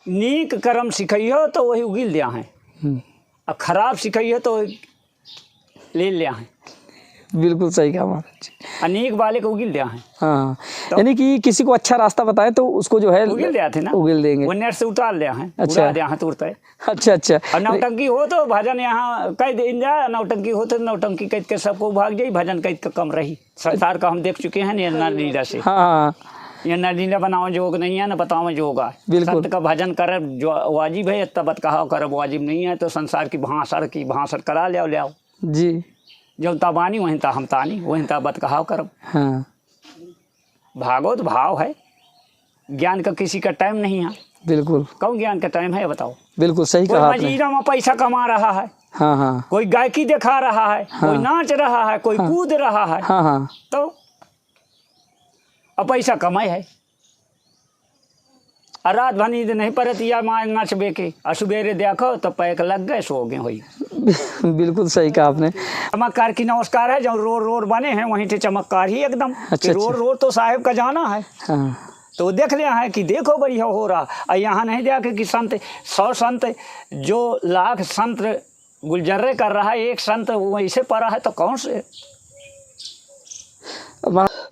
नीक कर्म सिखइयो तो वही उगिल दिया है, और खराब सिखइयो तो ले लिया है। बिल्कुल सही कहा महाराज जी। अनेक वाले को उगिल दिया है। हाँ, तो यानी कि किसी को अच्छा रास्ता बताए तो उसको जो है उगिल दिया थे ना, उगिल देंगे। वो नेट से उतार लिया है, अच्छा। उड़ा दिया है तुरंत। अच्छा अच्छा। और नौटंकी हो तो भजन यहाँ कह दिन जाए, नौटंकी हो तो नौटंकी कह के सबको भाग जाई, भजन कह के कम रही। संसार का हम देख चुके हैं निर्णय लीला से। हाँ, ये नदीला बनाओ जोग नहीं है, न बताओ जोग है। बिल्कुल। सत्य का भजन कर जो वाजिब है, तबत कहा कर वाजिब नहीं है, तो संसार की भाषण करा ले आओ जी। जब ताबानी वहीं ता हम तानी, वहीं ता बत कहा करब। हाँ, भागवत भाव है, ज्ञान का किसी का टाइम नहीं है। बिल्कुल कौन ज्ञान का टाइम है बताओ। बिल्कुल सही कोई कहा आपने। मजीरा में पैसा कमा रहा है, हाँ हाँ कोई गायकी दिखा रहा है, कोई नाच रहा है, कोई कूद रहा है, हाँ हाँ। तो अब पैसा कमाए है। और रात भर नींद नहीं परतिया माँ नचबे के, और सवेरे देखो तो पैक लग गए, सो गए हुई। बिल्कुल सही कहा आपने। चमत्कार की नमस्कार है, जो रोड रोड बने हैं वहीं से चमत्कार ही एकदम। अच्छा, रोड रोड तो साहेब का जाना है, हाँ तो देख लिया है कि देखो बढ़िया हो रहा। और यहाँ नहीं जाके कि संत 100 संत जो लाख संत गुलजर्रे कर रहा है, एक संत वैसे पड़ा है तो कौन से।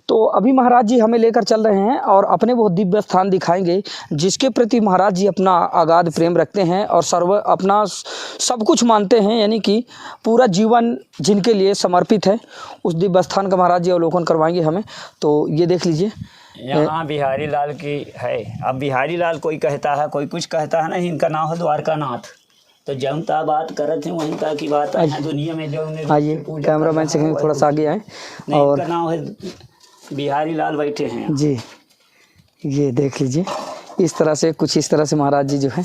तो अभी महाराज जी हमें लेकर चल रहे हैं और अपने वो दिव्य स्थान दिखाएंगे जिसके प्रति महाराज जी अपना अगाध प्रेम रखते हैं और अपना सब कुछ मानते हैं, यानी कि पूरा जीवन जिनके लिए समर्पित है। उस दिव्य स्थान का महाराज जी अवलोकन करवाएंगे हमें। तो ये देख लीजिए, यहाँ बिहारी लाल की है। अब बिहारी लाल कोई कहता है, कोई कुछ कहता है, नहीं इनका नाम है द्वारका नाथ। तो जब ता बात करते हैं वहीं तक की बात है दुनिया में जो। आइए कैमरामैन से कहेंगे थोड़ा सा आगे आए। और इनका नाम है बिहारी लाल बैठे हैं जी। ये देख लीजिए, इस तरह से कुछ इस तरह से महाराज जी जो है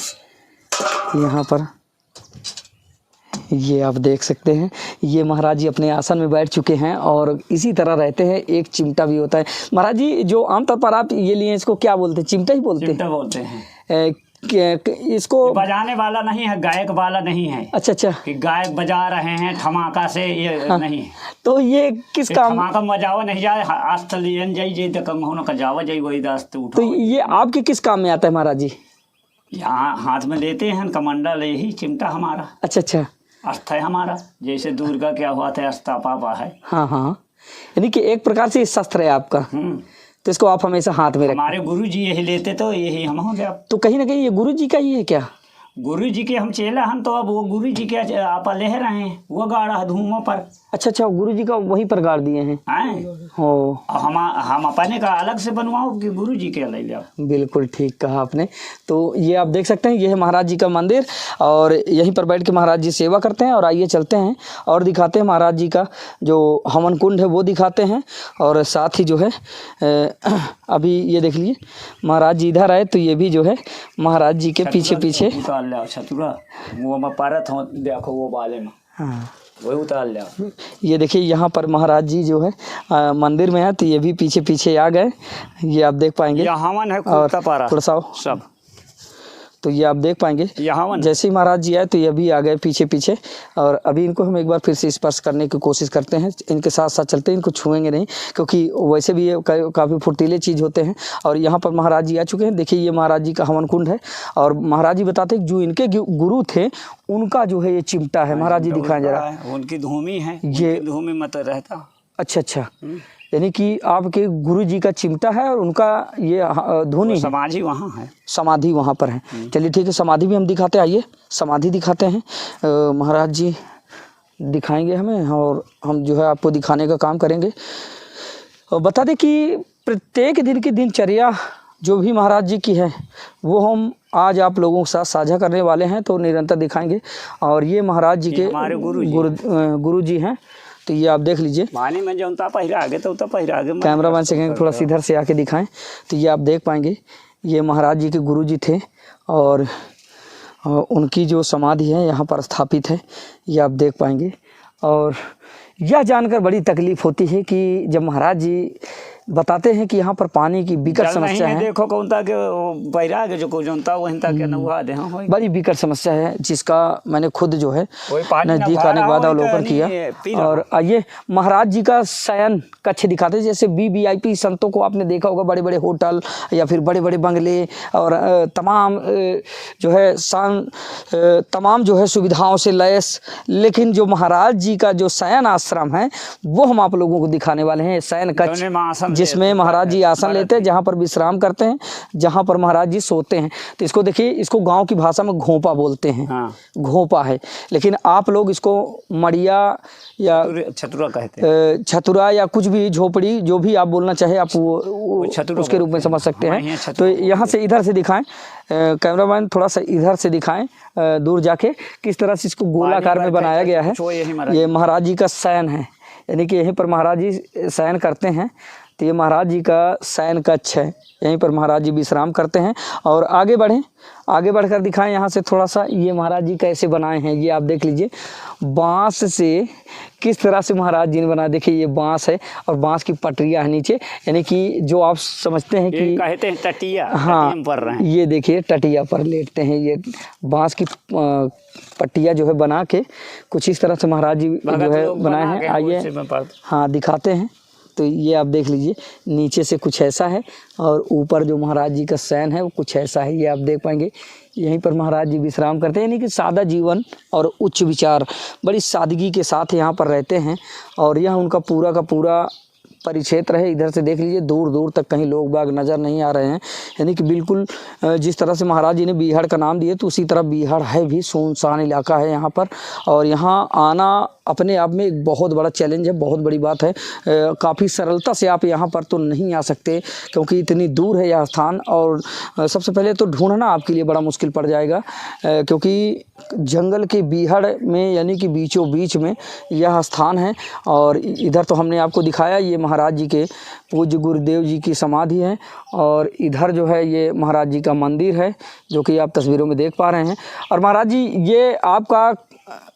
यहाँ पर, ये आप देख सकते हैं। ये महाराज जी अपने आसन में बैठ चुके हैं और इसी तरह रहते हैं। एक चिमटा भी होता है महाराज जी, जो आमतौर पर आप ये लिए इसको क्या बोलते हैं? चिमटा ही बोलते हैं। चिमटा बोलते हैं। इसको बजाने वाला नहीं है, गायक वाला नहीं है। अच्छा अच्छा, कि गायक बजा रहे हैं धमाका से, ये हाँ। नहीं। तो ये किस काम? धमाका बजावा नहीं जाए, आस्थ लियन जाई जे तो कम होना का जावा जाई वही दास्त तो उठाओ। ये आपके किस काम में आता है महाराज जी? यहाँ हाथ में लेते हैं कमंडल, यही चिमटा हमारा अच्छा अच्छा, अस्थ है हमारा। जैसे दुर्गा क्या हुआ था, अस्था पापा है। हाँ हाँ, यानी कि एक प्रकार से शस्त्र है आपका। तो इसको आप हमेशा हाथ में रखें। हमारे गुरु जी यही लेते तो यही हम हो गया। तो कहीं ना कहीं ये गुरु जी का ही है क्या? गुरु जी के हम चेला हम, तो अब वो गुरु जी के आप ले रहे हैं, वो गाड़ा धूमों पर। अच्छा अच्छा, गुरु जी का वहीं पर गाड़ दिए हैं। हो, हम अपने का अलग से बनवाओ कि गुरु जी के ले जाओ। बिल्कुल ठीक कहा आपने। तो ये आप देख सकते हैं, ये है महाराज जी का मंदिर और यहीं पर बैठ के महाराज जी सेवा करते हैं। और आइए चलते हैं और दिखाते हैं महाराज जी का जो हवन कुंड है वो दिखाते हैं। और साथ ही जो है अभी ये देख लीजिए, महाराज जी इधर आए तो ये भी जो है महाराज जी के पीछे पीछे छतुरा वो में परत हो, देखो वो वाले में, हाँ वही उतार लिया। ये देखिए यहाँ पर महाराज जी जो है मंदिर में है, तो ये भी पीछे पीछे आ गए। ये आप देख पाएंगे, हवन है और कुर्ता सब, तो ये आप देख पाएंगे। हवन जैसे ही महाराज जी आए तो ये भी आ गए पीछे पीछे। और अभी इनको हम एक बार फिर से स्पर्श करने की कोशिश करते हैं। इनके साथ साथ चलते हैं, इनको छुएंगे नहीं क्योंकि वैसे भी ये काफ़ी फुर्तीले चीज़ होते हैं। और यहाँ पर महाराज जी आ चुके हैं। देखिए ये महाराज जी का हवन कुंड है। और महाराज जी बताते हैं जो इनके गुरु थे उनका जो है ये चिमटा है। महाराज जी दिखाएं जरा, उनकी धूमी है, ये धूमी मत रहता। अच्छा अच्छा, यानी कि आपके गुरु जी का चिमटा है और उनका ये धुनी है। समाधि वहाँ है, समाधि वहाँ पर है। चलिए ठीक है, समाधि भी हम दिखाते हैं। आइए समाधि दिखाते हैं। महाराज जी दिखाएंगे हमें और हम जो है आपको दिखाने का काम करेंगे। और बता दें कि प्रत्येक दिन की दिनचर्या जो भी महाराज जी की है वो हम आज आप लोगों के साथ साझा करने वाले हैं, तो निरंतर दिखाएंगे। और ये महाराज जी के हमारे गुरु जी हैं। तो ये आप देख लीजिए, मानी में जो पहिरा आगे तो पहिरा आगे। कैमरामैन से कहेंगे थोड़ा सीधर से आके दिखाएं। तो ये आप देख पाएंगे, ये महाराज जी के गुरु जी थे और उनकी जो समाधि है यहाँ पर स्थापित है, ये आप देख पाएंगे। और यह जानकर बड़ी तकलीफ़ होती है कि जब महाराज जी बताते हैं कि यहाँ पर पानी की विकट समस्या है। देखो कौन ता के बैराग जो को जनता वहीं ता के नवा दे होई बड़ी विकट समस्या है, जिसका मैंने खुद जो है कोई पानी नज़दीक आने के बाद अवलोकन किया। और आइए महाराज जी का शयन कक्ष दिखाते हैं। जैसे वीवीआईपी संतों को आपने देखा होगा, बड़े बड़े होटल या फिर बड़े बड़े बंगले और तमाम जो है तमाम जो है सुविधाओं से लैस, लेकिन जो महाराज जी का जो शयन आश्रम है वो हम आप लोगों को दिखाने वाले हैं। शयन कक्ष जिसमें महाराज जी आसन लेते हैं, जहाँ पर विश्राम करते हैं, जहाँ पर महाराज जी सोते हैं। तो इसको देखिए, इसको गांव की भाषा में घोंपा बोलते हैं। हाँ। घोंपा है, लेकिन आप लोग इसको मड़िया या छतुरा कहते हैं, छतुरा या कुछ भी झोपड़ी, जो भी आप बोलना चाहे आप वो उसके रूप में समझ सकते हैं। तो यहाँ से इधर से दिखाएं, कैमरामैन थोड़ा सा इधर से दिखाएं दूर जाके, किस तरह से इसको गोलाकार में बनाया गया है। ये महाराज जी का शयन है, यानी कि यहीं पर महाराज जी शयन करते हैं। तो ये महाराज जी का शयन कक्ष है, यहीं पर महाराज जी विश्राम करते हैं। और आगे बढ़ें, आगे बढ़कर दिखाएं यहाँ से थोड़ा सा, ये महाराज जी कैसे बनाए हैं ये आप देख लीजिए। बांस से किस तरह से महाराज जी ने बनाया, देखिए ये बांस है और बांस की पटरियाँ है नीचे, यानी कि जो आप समझते हैं कि कहते हैं टटिया। हाँ, पर रहे हैं। ये देखिए टटिया पर लेटते हैं। ये बांस की पट्टियाँ जो है बना के कुछ इस तरह से महाराज जी जो है बनाए हैं। आइए हाँ दिखाते हैं। तो ये आप देख लीजिए, नीचे से कुछ ऐसा है और ऊपर जो महाराज जी का शयन है वो कुछ ऐसा है, ये आप देख पाएंगे। यहीं पर महाराज जी विश्राम करते हैं, यानी कि सादा जीवन और उच्च विचार, बड़ी सादगी के साथ यहाँ पर रहते हैं। और यह उनका पूरा का पूरा परिक्षेत्र है। इधर से देख लीजिए, दूर दूर तक कहीं लोग बाग नज़र नहीं आ रहे हैं, यानी कि बिल्कुल जिस तरह से महाराज जी ने बीहड़ का नाम दिए तो उसी तरह बीहड़ है भी, सुनसान इलाका है यहाँ पर। और यहाँ आना अपने आप में एक बहुत बड़ा चैलेंज है, बहुत बड़ी बात है। काफ़ी सरलता से आप यहाँ पर तो नहीं आ सकते, क्योंकि इतनी दूर है यह स्थान। और सबसे पहले तो ढूंढना आपके लिए बड़ा मुश्किल पड़ जाएगा, क्योंकि जंगल के बीहड़ में, यानी कि बीचों बीच में यह स्थान है। और इधर तो हमने आपको दिखाया, ये महाराज जी के पूज्य गुरुदेव जी की समाधि है। और इधर जो है ये महाराज जी का मंदिर है, जो कि आप तस्वीरों में देख पा रहे हैं। और महाराज जी ये आपका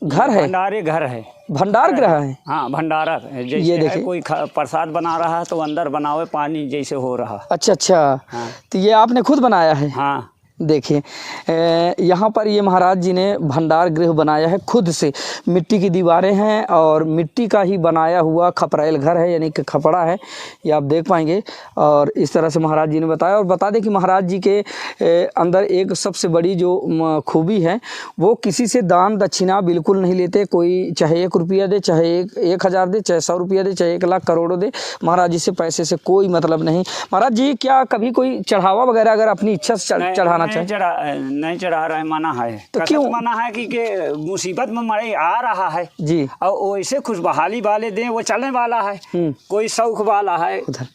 घर है, भंडारे घर है, भंडार गृह है। हाँ, भंडारा है। जैसे ये देखिए, कोई प्रसाद बना रहा है तो अंदर बनावे पानी जैसे हो रहा। अच्छा अच्छा। हाँ। तो ये आपने खुद बनाया है? हाँ। देखिए यहाँ पर ये महाराज जी ने भंडार गृह बनाया है खुद से। मिट्टी की दीवारें हैं और मिट्टी का ही बनाया हुआ खपरेल घर है, यानी कि खपड़ा है, ये आप देख पाएंगे। और इस तरह से महाराज जी ने बताया। और बता दें कि महाराज जी के अंदर एक सबसे बड़ी जो खूबी है, वो किसी से दान दक्षिणा बिल्कुल नहीं लेते। कोई चाहे 1 रुपया दे, चाहे 1,000 दे, चाहे 100 रुपया दे, चाहे 1 लाख करोड़ों दे, महाराज जी से पैसे से कोई मतलब नहीं। महाराज जी क्या कभी कोई चढ़ावा वगैरह अगर अपनी इच्छा से चढ़ाना नहीं चढ़ा रहे, मना है। तो क्यों मना है? कि मुसीबत में मरे आ रहा है जी, और वैसे खुशबहाली वाले दें वो चलने वाला है। कोई शौक वाला है उधर,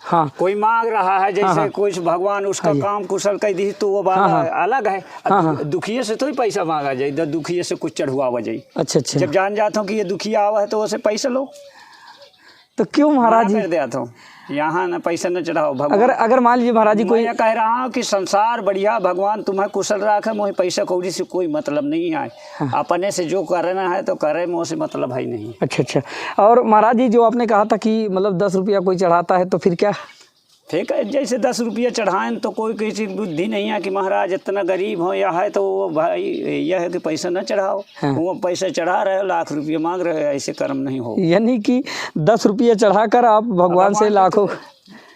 हाँ, कोई मांग रहा है जैसे हाँ, कुछ भगवान उसका काम कुशल कर दी तो वो बात अलग है। दुखिये से तो ही पैसा मांगा जाए, दुखिये से कुछ चढ़वा जाए। अच्छा अच्छा। जब जान जाता हूँ कि ये दुखिया आवा है तो उसे पैसा लो, तो क्यों महाराज जी दे आता हूँ यहाँ ना पैसा न चढ़ाओ। भगवान अगर मान लीजिए महाराज जी, कोई कह रहा हूँ कि संसार बढ़िया, भगवान तुम्हें कुशल रखे, मोहे पैसा कौड़ी से कोई मतलब नहीं है। अपने से जो करना है तो करे, मोह से मतलब है नहीं। अच्छा अच्छा। और महाराज जी जो आपने कहा था कि मतलब 10 रुपया कोई चढ़ाता है तो फिर क्या? ठीक है, जैसे 10 रुपया चढ़ाएं तो कोई किसी बुद्धि नहीं है कि महाराज इतना गरीब हो या है तो वो भाई यह है कि पैसा न चढ़ाओ। वो पैसा चढ़ा रहे, लाख रुपया मांग रहे, ऐसे कर्म नहीं हो। यानी कि 10 रुपया चढ़ाकर आप भगवान से लाखों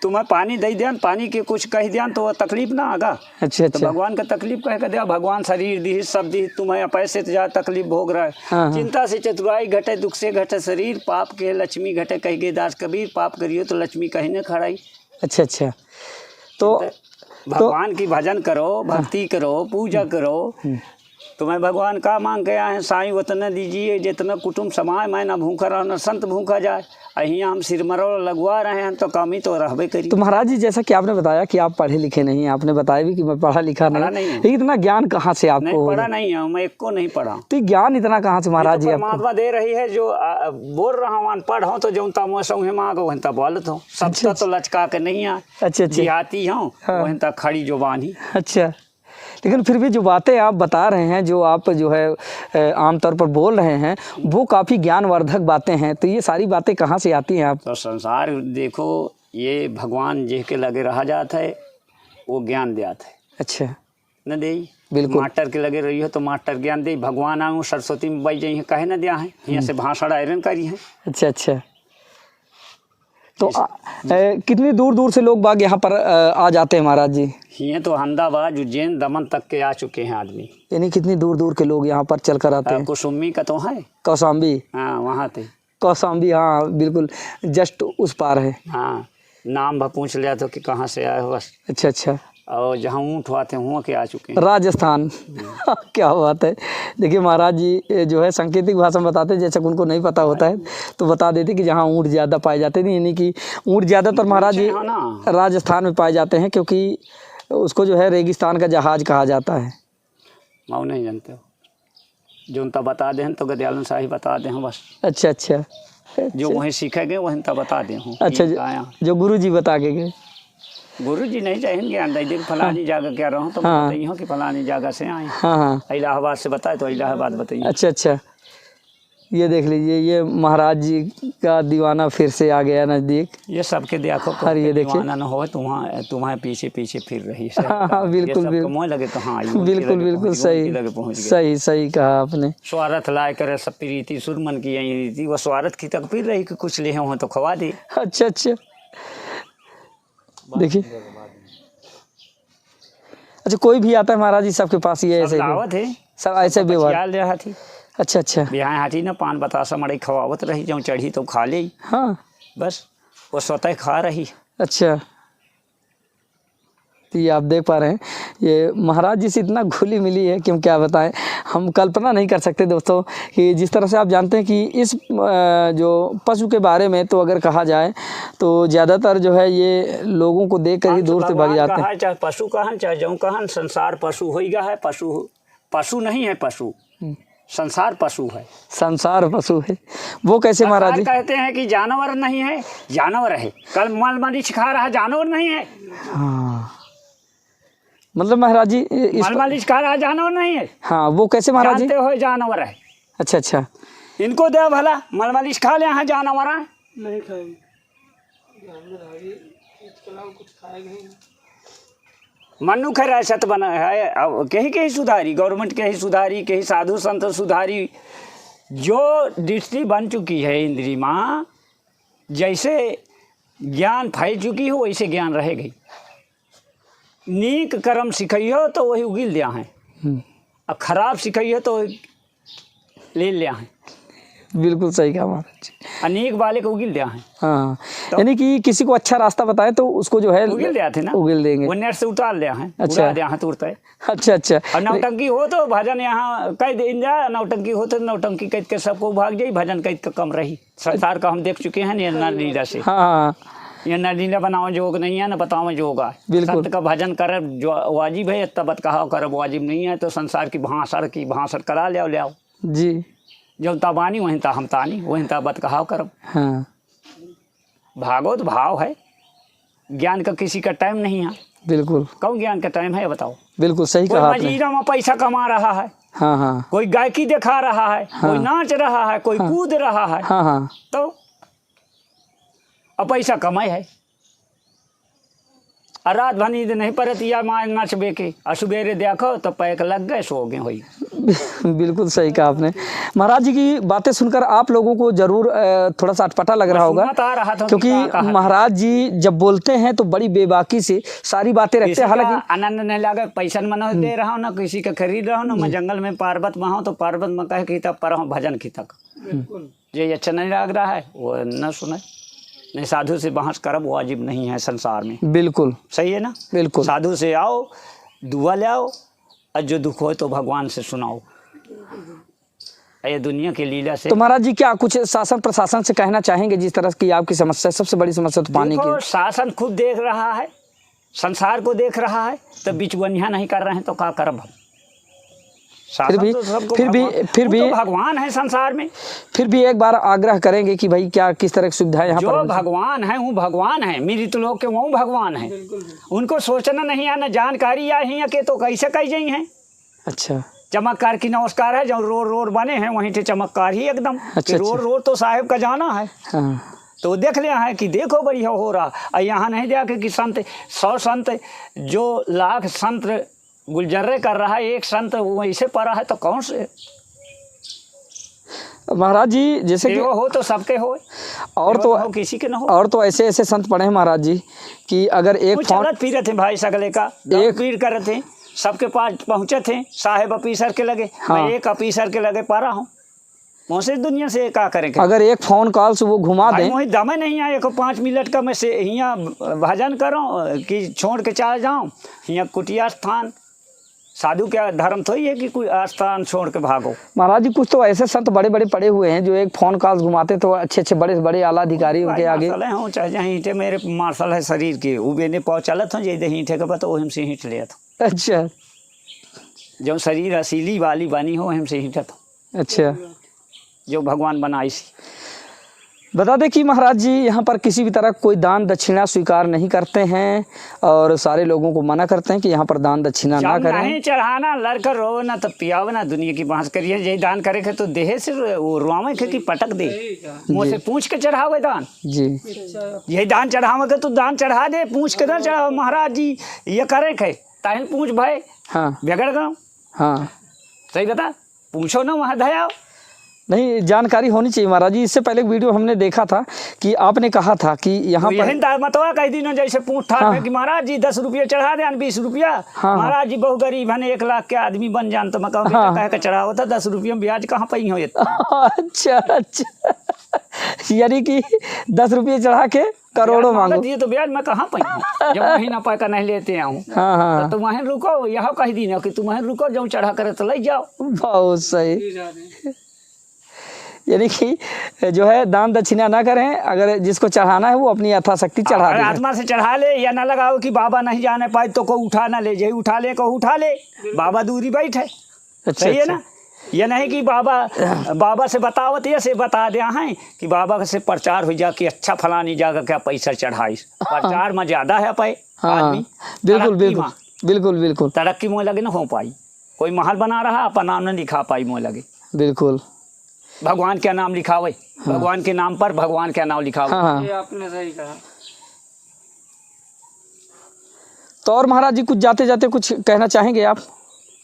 तुम्हें पानी दे दिया, पानी के कुछ कह दिया तो तकलीफ ना आगा। अच्छा अच्छा। तो भगवान का तकलीफ कह कर दिया, भगवान शरीर दी सब दी, तुम्हें पैसे से ज्यादा तकलीफ भोग रहा है। हाँ। चिंता से चतुराई घटे, दुख से घटे शरीर, पाप के लक्ष्मी घटे, कह गए दास कबीर, पाप करियो तो लक्ष्मी कहीं न खड़ाई। अच्छा अच्छा। तो भगवान की भजन करो, भक्ति करो, पूजा करो। तुम्हें भगवान का मांग के आए हैं, साईं वतन दीजिए जितना कुटुंब समाए, मैं ना भूखा रहा न संत भूखा जाए। अहिया हम सिर मरोड़ लगवा रहे हैं तो कमी तो रहबे करी। तो महाराज जी जैसा कि आपने बताया कि आप पढ़े लिखे नहीं, आपने बताया भी कि मैं पढ़ा लिखा नहीं, इतना ज्ञान कहाँ से आपको? नहीं पढ़ा नहीं है, मैं एक को नहीं पढ़ा। तो ज्ञान इतना कहाँ से महाराज जी? परमात्मा दे रही है, जो बोल रहा हूँ अनपढ़ हूँ तो जो मांगो बोलत हूँ, सब तो लचका के नहीं आए। अच्छा अच्छा। जिहाती हूँ वहीं तक खड़ी जुबान ही। अच्छा, लेकिन फिर भी जो बातें आप बता रहे हैं, जो आप जो है आमतौर पर बोल रहे हैं, वो काफ़ी ज्ञानवर्धक बातें हैं। तो ये सारी बातें कहाँ से आती हैं आप? तो संसार देखो, ये भगवान जी के लगे रहा जाता है, वो ज्ञान दियात है अच्छा, न दे। बिल्कुल। मास्टर के लगे रही हो तो मास्टर ज्ञान दे। भगवान आऊँ सरस्वती में बैठ जाइए, कहे न दिया है, यहाँ से भाषण आयरन करी है। अच्छा अच्छा। तो कितनी दूर दूर से लोग बाग यहाँ पर आ जाते हैं महाराज जी? ये तो अहमदाबाद, उज्जैन, दमन तक के आ चुके हैं आदमी। यानी कितनी दूर दूर के लोग यहाँ पर चल कर आते हैं? कुसुम्बी का तो है, कौशाम्बी। हाँ वहाँ थे। कौशाम्बी, हाँ बिल्कुल, जस्ट उस पार है। हाँ, नाम भी पूछ लिया तो कि कहाँ से आए हो बस। अच्छा अच्छा। और जहाँ ऊँट हुआ थे वहाँ के आ चुके हैं। राजस्थान। क्या बात है। देखिए महाराज जी जो है सांकेतिक भाषा में बताते हैं, जैसे उनको नहीं पता होता है तो बता देते कि जहाँ ऊँट ज़्यादा पाए जाते हैं, यानी कि ऊँट ज़्यादातर महाराज जी राजस्थान में पाए जाते हैं, क्योंकि उसको जो है रेगिस्तान का जहाज कहा जाता है। मैं नहीं जानते हो, जो उनका बता दें तो गदयालन शाही बता दें बस। अच्छा अच्छा। जो वहीं सीखेंगे वहीं तक बता दें हूँ। अच्छा, जो गुरु जी बता के गए? गुरु जी नहीं चाहेंगे अंदर देख फलानी जगह क्या रहो तो हाँ। बताइए हो कि फलानी जगह से आए। हाँ हाँ। इलाहाबाद से बताए तो इलाहाबाद बताइए। अच्छा अच्छा। ये देख लीजिए, ये महाराज जी का दीवाना फिर से आ गया नज़दीक। ये सबके देखो और ये देखिए, दीवाना न हो तुम्हारे पीछे पीछे फिर रही। हाँ बिल्कुल बिल्कुल, मोह लगे तो हाँ बिल्कुल बिल्कुल सही सही सही कहा आपने। स्वार्थ लाए करे सब प्रीति सुरमन की यही रीति, वो स्वार्थ की तक फिर रही कि कुछ ले हो तो खवा दे। अच्छा अच्छा। देखिए, अच्छा कोई भी आता है महाराज जी सबके पास ये ऐसे दावत है, सब ऐसे व्यवहार रहा थी। अच्छा अच्छा। बिहार हाथी ना पान बतासा मड़ई खवावत रही, जो चढ़ी तो खा ले। हाँ बस वो स्वतः खा रही। अच्छा। तो ये आप देख पा रहे हैं, ये महाराज जी से इतना घुली मिली है कि हम क्या बताएं। हम कल्पना नहीं कर सकते दोस्तों कि जिस तरह से आप जानते हैं कि इस जो पशु के बारे में तो अगर कहा जाए तो ज़्यादातर जो है ये लोगों को देख कर ही दूर से भाग जाते हैं। चाहे पशु कहन चाहे जो कहन, संसार पशु हो गया है। पशु नहीं है, पशु संसार पशु है। संसार पशु है, वो कैसे महाराज जी? कहते हैं कि जानवर नहीं है, जानवर है। कल मल मरीच खा रहा, जानवर नहीं है। हाँ मतलब महाराज जी मल मरीच खा रहा जानवर नहीं है। हाँ वो कैसे महाराज जी? जानते हो जानवर है। अच्छा अच्छा। इनको दे भला, मल मरीच खा ले, यहाँ जानवर है नहीं खाएंगे, कुछ खाएगा ही। मनु खैर सत बना है। अब कहीं सुधारी, गवर्नमेंट कहीं सुधारी, कहीं साधु संत सुधारी। जो दृष्टि बन चुकी है इंद्री माँ, जैसे ज्ञान फैल चुकी हो वैसे ज्ञान रहेगी। नीक कर्म सिखइयो तो वही उगिल दिया है, और खराब सिखइयो तो ले लिया है। बिल्कुल सही कहा महाराज जी। अनेक वाले को उगिल दिया है। हाँ यानी कि किसी को अच्छा रास्ता बताए तो उसको जो है उगिल दिया थे ना, उगिल देंगे। वो नेट से उतार लिया है। अच्छा। उड़ा दिया है तुरंत है। अच्छा अच्छा। और नौटंकी हो तो भजन यहाँ कह दिन जाए, नौटंकी हो तो नौटंकी कह के सबको भाग जाई, भजन कह के कम रही। संसार का हम देख चुके हैं ये नरलीला से। हाँ ये नरलीला बनाओ जोग नहीं है, न बताओ जोग है। बिल्कुल। सत्य का भजन कर जो वाजिब है, तबत कहा कर वाजिब नहीं है। तो संसार की भाषण करा ले आओ जी। जब तबानी वहीं ता हम तानी, वहीं ता बत कहा करब। हाँ भागवत भाव है, ज्ञान का किसी का टाइम नहीं है। बिल्कुल। कौन ज्ञान का टाइम है बताओ? बिल्कुल सही कोई कहा आपने। मजीरा में पैसा कमा रहा है, हाँ हाँ कोई गायकी दिखा रहा है, कोई नाच रहा है, कोई कूद रहा है। हाँ हाँ। तो अब पैसा कमाए है, और रात भर नींद नहीं पड़ती या माँ नचबे के, और सवेरे देखो तो पैक लग गए, सो गए हुई। बिल्कुल सही कहा आपने। महाराज जी की बातें सुनकर आप लोगों को जरूर थोड़ा सा अटपटा लग रहा होगा, क्योंकि महाराज जी जब बोलते हैं तो बड़ी बेबाकी से सारी बातें रखते हैं। हालांकि आनंद नहीं लगे, पैसा मनो दे रहा हूँ ना, किसी का खरीद रहा हूँ ना। मैं जंगल में पार्वत में हूँ तो पार्वत में कहे कि तब पर हूँ भजन की तक, जो अच्छा नहीं लग रहा है वो न सुने। नहीं, साधु से बहस करब वाजिब नहीं है संसार में। बिल्कुल सही है ना? बिल्कुल। साधु से आओ, दुआ ले आओ, और जो दुख हो तो भगवान से सुनाओ। ये दुनिया की लीला से। तो महाराज जी क्या कुछ शासन प्रशासन से कहना चाहेंगे, जिस तरह की आपकी समस्या, सबसे बड़ी समस्या तो पानी की? शासन खुद देख रहा है, संसार को देख रहा है, तो बिचवनिया नहीं कर रहे हैं तो क्या करब हम? शासन तो सबको फिर भी भगवान है संसार में। फिर भी एक बार आग्रह करेंगे कि भाई क्या किस तरह की सुविधा है यहाँ जो पर? भगवान है वो भगवान है, मृत लोग के वो भगवान है। उनको सोचना नहीं है, न जानकारी आई है के तो कैसे कही गई हैं। अच्छा, चमत्कार की नमस्कार है, जो रोड रोड बने हैं वहीं से चमत्कार ही एकदम। अच्छा, रोड रोड तो साहेब का जाना है। हाँ, तो देख लिया है कि देखो बढ़िया हो रहा। और यहाँ नहीं जाके कि संत 100 संत जो लाख संत गुलजर्रे कर रहा है, एक संत वैसे पड़ा है तो कौन से? महाराज जी जैसे कि हो तो सबके हो, और तो हो किसी के ना हो। और तो ऐसे ऐसे संत पढ़े हैं महाराज जी कि अगर एक चलत पी रहे थे भाई सगले का, एक पीर कर रहे थे, सबके पास पहुँचे थे, साहेब ऑफिसर के लगे। हाँ। मैं एक ऑफिसर के लगे पा रहा हूँ, मुझसे दुनिया से क्या करेंगे? अगर एक फ़ोन कॉल से वो घुमा दें, वही दमे नहीं आए। 5 मिनट का मैं से यहाँ भजन करूँ कि छोड़ के चला जाऊँ। यहाँ कुटिया स्थान साधु क्या धर्म थोड़ी है कि कोई स्थान छोड़ के भागो। महाराज जी कुछ तो ऐसे संत बड़े बड़े पड़े हुए हैं जो एक फ़ोन कॉल घुमाते तो अच्छे अच्छे बड़े बड़े आला अधिकारी उनके आगे हूँ चाहे जहाँ हींटे मेरे मार्शल है शरीर के, वो बेने पाँव चलत हूँ जैसे हींटे के तो हमसे हींट लिया था। अच्छा जो शरीर असीली वाली बनी हो हमसे हींटत हो, अच्छा, जो भगवान बनाई सी। बता दें कि महाराज जी यहाँ पर किसी भी तरह कोई दान दक्षिणा स्वीकार नहीं करते हैं और सारे लोगों को मना करते हैं कि यहाँ पर दान दक्षिणा ना करें। नहीं चढ़ाना, लड़कर रो ना तो पियाव ना, दुनिया की बात करिए। यही दान करे के तो देह से वो रुआवे के कि पटक दे, मुँह से पूछ के चढ़ावे दान जी। यही दान चढ़ावे के तो दान चढ़ा दे, पूछ के ना चढ़ाओ। महाराज जी ये करे के ताहिन पूछ भाई हाँ बिगड़ गए। हाँ सही बता, पूछो ना वहाँ दया नहीं, जानकारी होनी चाहिए महाराज जी। इससे पहले एक वीडियो हमने देखा था कि आपने कहा था कि यहाँ पर यही मतवा कई दिनों जैसे पूछ था कि महाराज जी 10 रुपये चढ़ा दें, 20 रुपया। महाराज जी बहु गरीब है, 1 लाख के आदमी बन जान तो मैं कहूँ कह के चढ़ाओ था 10 रुपये में ब्याज कहाँ पाई हो। अच्छा अच्छा, यानी कि 10 रुपये चढ़ा के करोड़ों मांगो। ये तो ब्याज मैं कहाँ पाई हूँ जब महीना पाई का नहीं लेते आऊँ। हाँ हाँ, तो वहीं रुको, यहाँ कह दी कि तुम वहीं रुको, जो चढ़ा करे तो ले जाओ। बहुत सही। यानी कि जो है दान दक्षिणा ना करें, अगर जिसको चढ़ाना है वो अपनी यथाशक्ति चढ़ा दे। आत्मा से चढ़ा ले, या ना लगाओ कि बाबा नहीं जाने पाए तो को उठा ना ले जाए, उठा ले को उठा ले, बाबा दूरी बैठे। सही है ना? ये नहीं कि बाबा से बतावत ये से बता दिया है कि बाबा से प्रचार हो जा कि अच्छा फलानी जगह क्या पैसा चढ़ाई। प्रचार में ज्यादा है पाए आदमी। बिल्कुल बिल्कुल बिल्कुल बिल्कुल, तरक्की मोह लगे ना हो पाई। कोई महल बना रहा अपना नाम न लिखा पाई मोह लगे। बिल्कुल, भगवान क्या नाम लिखावे, भगवान के नाम पर भगवान क्या नाम लिखावे। हाँ। ये आपने सही कहा। तो और महाराज जी कुछ जाते जाते कुछ कहना चाहेंगे आप?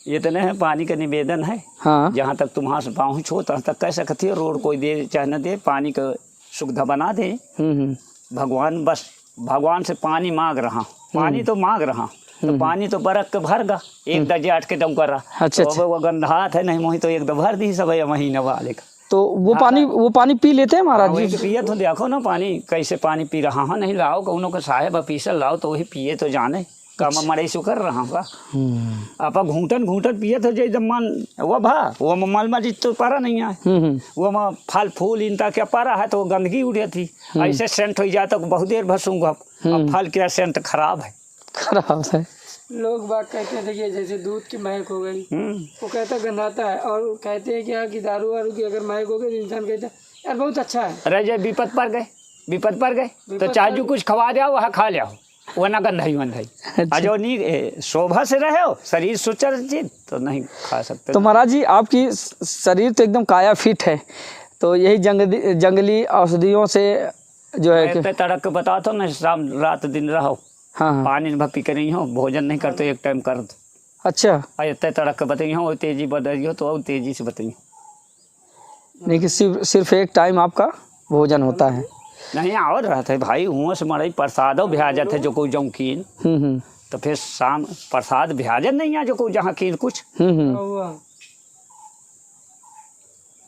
ये तो नहीं है, पानी का निवेदन है। हाँ, जहाँ तक तुम से पहुँचो तहाँ तक कह सकती हो, रोड कोई दे चाहे न दे, पानी का सुविधा बना दे। भगवान बस भगवान से पानी मांग रहा, पानी तो मांग रहा, तो पानी तो बरक के भर गा, एक दर्जे 8 के दम कर रहा। अच्छा, तो वो गंधात है नहीं मोही तो एक दम भर दी सब महीना वाले का। तो वो पानी पी लेते हैं महाराज जी? पिए तो देखो ना पानी कैसे पानी पी रहा है। नहीं लाओ कौनों को साहेब ऑफिसर लाओ तो वही पिए तो जाने काम मरे सु कर रहा बा। आप घूंटन घूंटन पिए तो जे मन वो भा वो मल में तो पारा नहीं है, वो में फल फूल इनता क्या पारा है तो गंदगी उड़े थी। ऐसे सेंट हो जाए तो बहुत देर भसूंगा। फल क्या सेंट खराब है, खराब है। लोग बात कहते हैं देखिए जैसे दूध की महक हो गई, वो कहता गंधाता है, और कहते हैं कि दारू वारू की अगर महक हो गई तो इंसान कहता है यार बहुत अच्छा है। अरे जब विपद पर गए तो चाजू कुछ खवा जाओ वहाँ खा लिया वो ना गंधाई वंधाई। जो नहीं शोभा से रहे हो शरीर सुचरित तो नहीं खा सकते। तो महाराज जी आपकी शरीर तो एकदम काया फिट है, तो यही जंगली औषधियों से जो है कि तड़क के बता तो ना शाम रात दिन रहो। हाँ, पानी भक्ति करी हो, भोजन नहीं करते एक टाइम कर दो। अच्छा, इतने तड़क के बताइए हो, तेजी बताइए तो और तेजी से बताइए। नहीं कि सिर्फ एक टाइम आपका भोजन होता है? नहीं और रहते है भाई, हुआ से मरई प्रसादों भेजत है जो कोई जौकीन। तो फिर शाम प्रसाद भेजत नहीं है जो कोई जहाँ कीन कुछ।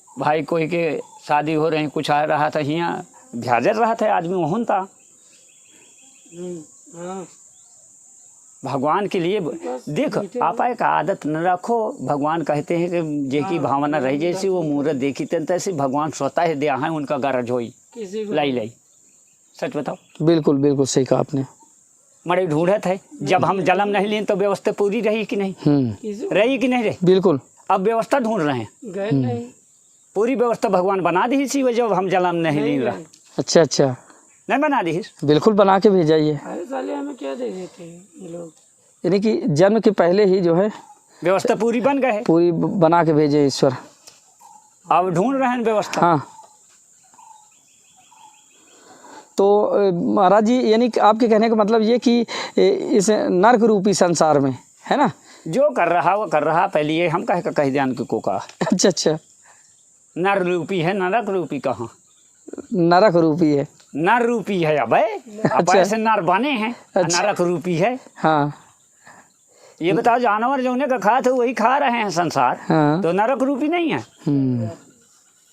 भाई कोई के शादी हो रही कुछ आ रहा था यहाँ भेजत रहा था आदमी वहाँ था। भगवान के लिए देख आप एक आदत न रखो। भगवान कहते हैं कि जे की भावना रही जैसी वो मूर्त देखी तैसे भगवान स्वतः दिया है उनका गरज होई लाई। सच बताओ? बिल्कुल बिल्कुल सही कहा आपने। मरे ढूंढत है जब हम जन्म नहीं लिए तो व्यवस्था पूरी रही कि नहीं रही कि नहीं रही? बिल्कुल। अब व्यवस्था ढूंढ रहे हैं, गए नहीं, पूरी व्यवस्था भगवान बना दी इसी वजह हम जन्म नहीं ले रहा, अच्छा अच्छा, नहीं बना दी। बिल्कुल बना के भेजा ये, अरे साले हमें क्या दे देते हैं ये लोग। यानी कि जन्म के पहले ही जो है व्यवस्था पूरी बन गए, पूरी बना के भेजे ईश्वर। अब ढूंढ रहे हैं व्यवस्था। हाँ, तो महाराज जी यानी कि आपके कहने का मतलब ये कि इस नर्क रूपी संसार में है ना, जो कर रहा वो कर रहा, पहले ये हम कह ध्यान को कहा अच्छा अच्छा, नर रूपी है, नरक रूपी कहाँ, नरक रूपी है, नर रूपी है। अब अच्छा। ऐसे नर बने हैं, अच्छा। नरक रूपी है। हाँ ये बताओ जानवर जो उन्हें का खा थे वही खा रहे हैं संसार, हाँ, तो नरक रूपी नहीं है।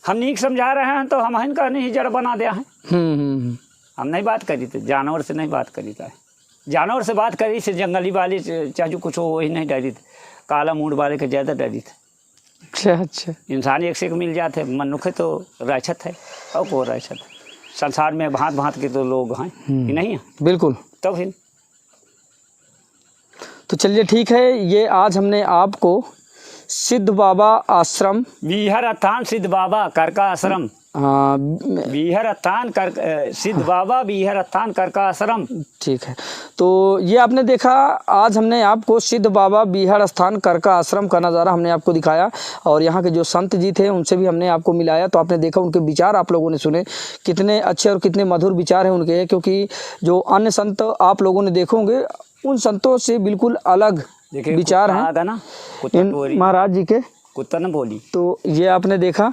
हम नहीं समझा रहे हैं तो हम इनका नहीं जड़ बना दिया है। हम नहीं बात करी थे, जानवर से नहीं बात करी था, जानवर से बात करी से जंगली वाले से चाहे कुछ हो वही नहीं डरी थे, काला मूड वाले के ज़्यादा डरी थे। अच्छा अच्छा, इंसान एक से एक मिल जाते, मनुष्य तो राक्षस है और को राक्षस है। संसार में भांत भांत के तो लोग हैं कि नहीं है, बिल्कुल। तो फिर तो चलिए ठीक है, ये आज हमने आपको सिद्ध बाबा आश्रम, बीहर अस्थान सिद्ध बाबा कर का आश्रम, हाँ बीहर अस्थान कर सिद्ध बाबा बीहर अस्थान कर का आश्रम, ठीक है। तो ये आपने देखा, आज हमने आपको सिद्ध बाबा बीहड़ स्थान करका आश्रम का नज़ारा हमने आपको दिखाया और यहाँ के जो संत जी थे उनसे भी हमने आपको मिलाया। तो आपने देखा, उनके विचार आप लोगों ने सुने, कितने अच्छे और कितने मधुर विचार हैं उनके, क्योंकि जो अन्य संत आप लोगों ने देखे होंगे उन संतों से बिल्कुल अलग विचार हैं ना महाराज जी के। कुत्ता न बोली, तो ये आपने देखा,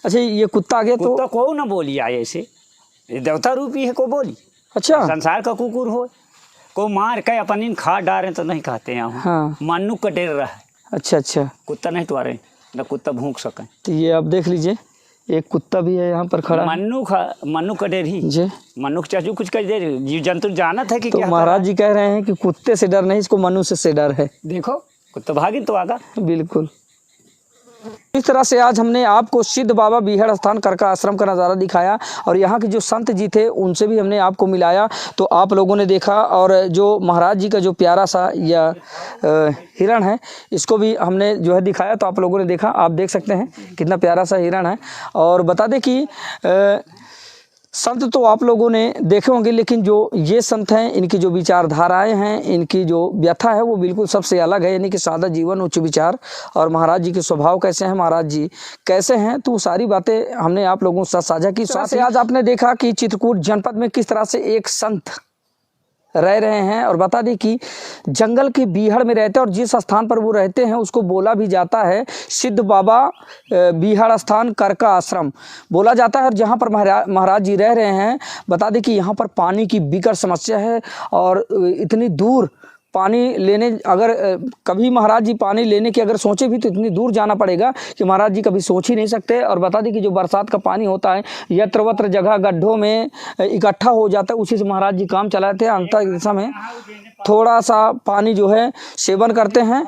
अच्छा ये कुत्ता आ गया, तो कुत्ता को न बोली आए ऐसे, ये देवता रूपी है को बोली। अच्छा, संसार का कुकुर हो को मार के अपन इन खा डालें तो नहीं खाते हैं, हाँ, मनु का डेर रहा है, अच्छा अच्छा, कुत्ता नहीं टुआरे न कुत्ता भूख सके। तो ये आप देख लीजिए, एक कुत्ता भी है यहाँ पर खड़ा, मनु का डेर ही जी, मनु चाचू कुछ कर दे, जीव जंतु जानत है कि तो क्या महाराज जी कह रहे हैं कि कुत्ते से डर नहीं, इसको मनुष्य से डर है। देखो कुत्ता भागी तो आगा। बिल्कुल। इस तरह से आज हमने आपको सिद्ध बाबा बीहड़ स्थान करका आश्रम का नज़ारा दिखाया और यहाँ के जो संत जी थे उनसे भी हमने आपको मिलाया। तो आप लोगों ने देखा, और जो महाराज जी का जो प्यारा सा या हिरण है इसको भी हमने जो है दिखाया। तो आप लोगों ने देखा, आप देख सकते हैं कितना प्यारा सा हिरण है। और बता दें कि संत तो आप लोगों ने देखे होंगे, लेकिन जो ये संत हैं इनकी जो विचारधाराएं हैं, इनकी जो व्यथा है वो बिल्कुल सबसे अलग है, यानी कि सादा जीवन उच्च विचार। और महाराज जी के स्वभाव कैसे हैं, महाराज जी कैसे हैं, तो सारी बातें हमने आप लोगों के साथ साझा की। साथ ही आज आपने देखा कि चित्रकूट जनपद में किस तरह से एक संत रह रहे हैं। और बता दें कि जंगल के बीहड़ में रहते हैं और जिस स्थान पर वो रहते हैं उसको बोला भी जाता है सिद्ध बाबा बीहड़ स्थान करका आश्रम बोला जाता है। और जहाँ पर महाराज जी रह रहे हैं, बता दें कि यहाँ पर पानी की बिकट समस्या है और इतनी दूर पानी लेने, अगर कभी महाराज जी पानी लेने की अगर सोचे भी तो इतनी दूर जाना पड़ेगा कि महाराज जी कभी सोच ही नहीं सकते। और बता दें कि जो बरसात का पानी होता है यत्र वत्र जगह गड्ढों में इकट्ठा हो जाता है, उसी से महाराज जी काम चलाते हैं। अंतर दिशा में थोड़ा सा पानी जो है सेवन करते हैं।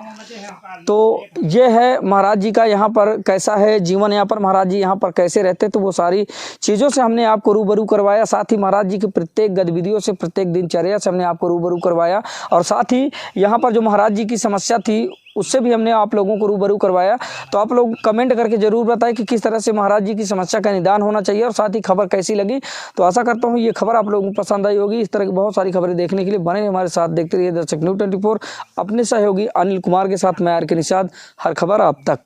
तो ये है महाराज जी का यहाँ पर कैसा है जीवन, यहाँ पर महाराज जी यहाँ पर कैसे रहते हैं, तो वो सारी चीज़ों से हमने आपको रूबरू करवाया। साथ ही महाराज जी की प्रत्येक गतिविधियों से, प्रत्येक दिनचर्या से हमने आपको रूबरू करवाया। और साथ ही यहाँ पर जो महाराज जी की समस्या थी उससे भी हमने आप लोगों को रूबरू करवाया। तो आप लोग कमेंट करके ज़रूर बताएं कि किस तरह से महाराज जी की समस्या का निदान होना चाहिए और साथ ही खबर कैसी लगी। तो आशा करता हूँ ये खबर आप लोगों को पसंद आई होगी। इस तरह की बहुत सारी खबरें देखने के लिए बने हमारे साथ, देखते रहिए दर्शक न्यूज़ 24। अपने सहयोगी अनिल कुमार के साथ मैं आर के निषाद, हर खबर आप तक।